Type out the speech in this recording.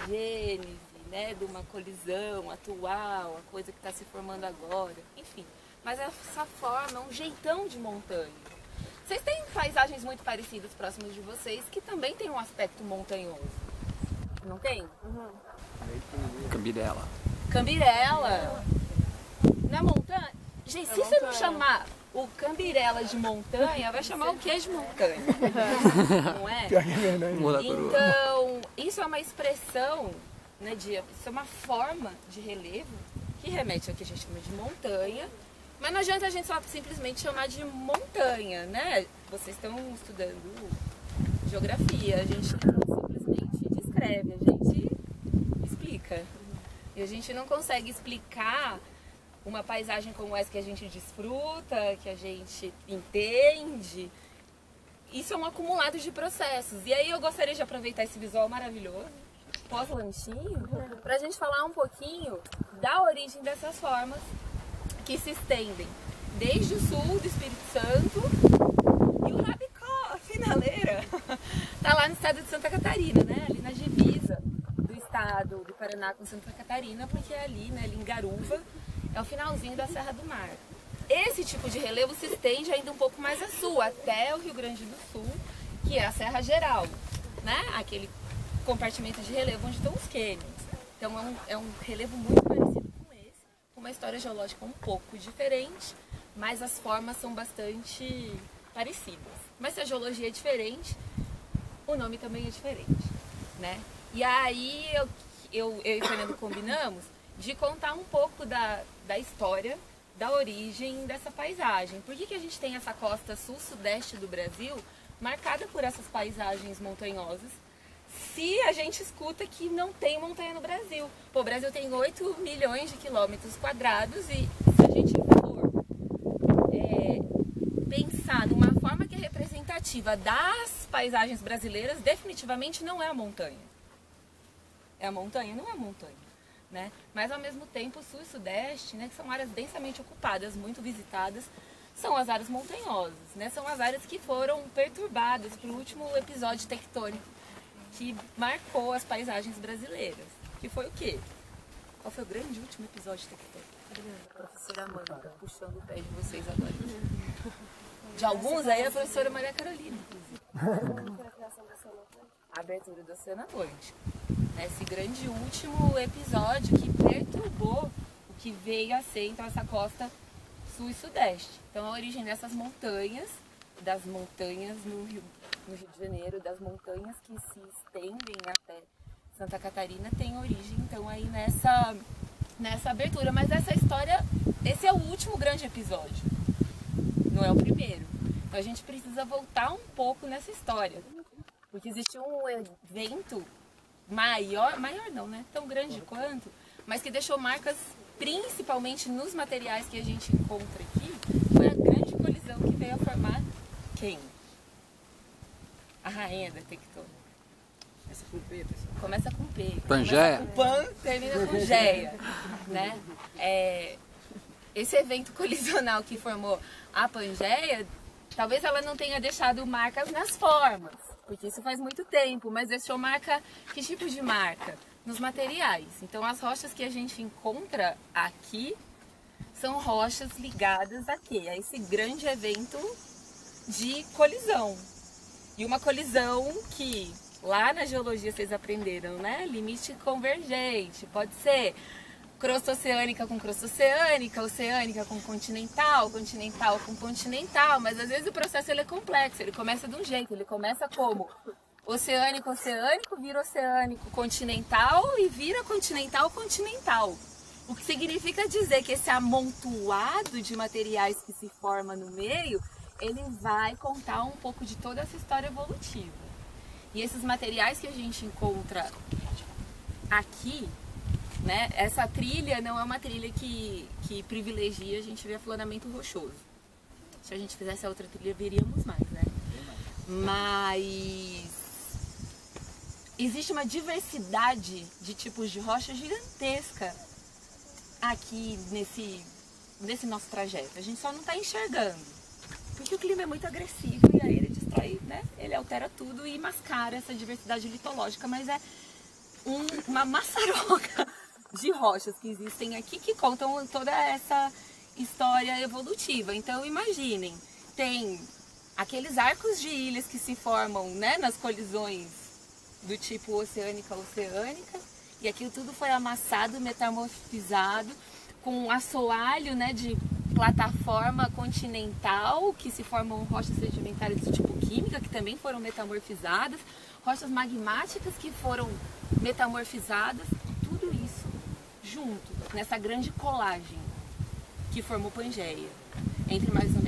gênese, né, de uma colisão atual, a coisa que está se formando agora, enfim. Mas essa forma, um jeitão de montanha. Vocês têm paisagens muito parecidas próximas de vocês que também tem um aspecto montanhoso. Não tem? Uhum. Cambirela. Cambirela. Na montanha? Gente, se você não chamar o Cambirela de montanha, vai chamar o quê de montanha? Não é? Então, isso é uma expressão, né, isso é uma forma de relevo que remete ao que a gente chama de montanha, mas não adianta a gente só simplesmente chamar de montanha, né? Vocês estão estudando geografia, a gente não simplesmente descreve, a gente explica. E a gente não consegue explicar uma paisagem como essa que a gente desfruta, que a gente entende. Isso é um acumulado de processos. E aí eu gostaria de aproveitar esse visual maravilhoso, pós-lanchinho, para a gente falar um pouquinho da origem dessas formas que se estendem desde o sul do Espírito Santo e o Rabicó, a finaleira, tá lá no estado de Santa Catarina, né? Ali na divisa do estado do Paraná com Santa Catarina, porque é ali, né, ali em Garuva, é o finalzinho da Serra do Mar. Esse tipo de relevo se estende ainda um pouco mais a sul, até o Rio Grande do Sul, que é a Serra Geral, né? Aquele compartimento de relevo onde estão os cânions. Então é um relevo muito parecido com esse, com uma história geológica um pouco diferente, mas as formas são bastante parecidas. Mas se a geologia é diferente, o nome também é diferente, né? E aí eu e o Fernando combinamos de contar um pouco da história, da origem dessa paisagem. Por que a gente tem essa costa sul-sudeste do Brasil marcada por essas paisagens montanhosas, se a gente escuta que não tem montanha no Brasil? Pô, o Brasil tem 8 milhões de quilômetros quadrados e se a gente for pensar numa forma que é representativa das paisagens brasileiras, definitivamente não é a montanha. É a montanha? Não é a montanha. Né? Mas ao mesmo tempo o sul e sudeste, né, que são áreas densamente ocupadas, muito visitadas, são as áreas montanhosas, né? São as áreas que foram perturbadas pelo último episódio tectônico que marcou as paisagens brasileiras. Que foi o quê? Qual foi o grande último episódio tectônico? A professora Amanda, puxando o pé de vocês agora. De alguns aí a professora Maria Carolina, inclusive. A abertura do Oceano Atlântico. Esse grande último episódio que perturbou o que veio a ser então essa costa sul e sudeste. Então a origem dessas montanhas, das montanhas no Rio de Janeiro, das montanhas que se estendem até Santa Catarina, tem origem então aí nessa abertura. Mas essa história, esse é o último grande episódio, não é o primeiro. Então a gente precisa voltar um pouco nessa história, porque existe um evento maior não, né? Tão grande quanto, mas que deixou marcas principalmente nos materiais que a gente encontra aqui, foi a grande colisão que veio a formar quem? A rainha da tectônica. Começa com P, pessoal. Começa com P. Pangeia. Começa com Pan, termina com Geia, né? Esse evento colisional que formou a Pangeia, talvez ela não tenha deixado marcas nas formas, porque isso faz muito tempo, mas deixou marca, que tipo de marca? Nos materiais. Então as rochas que a gente encontra aqui são rochas ligadas a quê? A esse grande evento de colisão. E uma colisão que lá na geologia vocês aprenderam, né? Limite convergente, pode ser crosta oceânica com crosta oceânica, oceânica com continental, continental com continental, mas às vezes o processo ele é complexo, ele começa de um jeito, ele começa como oceânico, oceânico, vira oceânico, continental e vira continental, continental. O que significa dizer que esse amontoado de materiais que se forma no meio, ele vai contar um pouco de toda essa história evolutiva. E esses materiais que a gente encontra aqui, né, essa trilha não é uma trilha que privilegia a gente ver afloramento rochoso. Se a gente fizesse a outra trilha, veríamos mais, né? Mas existe uma diversidade de tipos de rocha gigantesca aqui nesse nosso trajeto. A gente só não está enxergando, porque o clima é muito agressivo e aí ele destrói, né? Ele altera tudo e mascara essa diversidade litológica, mas uma maçaroca de rochas que existem aqui que contam toda essa história evolutiva. Então imaginem, tem aqueles arcos de ilhas que se formam, né, nas colisões do tipo oceânica, e aquilo tudo foi amassado, metamorfizado, com um assoalho, né, de plataforma continental, que se formam rochas sedimentares do tipo química, que também foram metamorfizadas, rochas magmáticas que foram metamorfizadas, tudo isso junto, nessa grande colagem que formou Pangeia, entre mais ou menos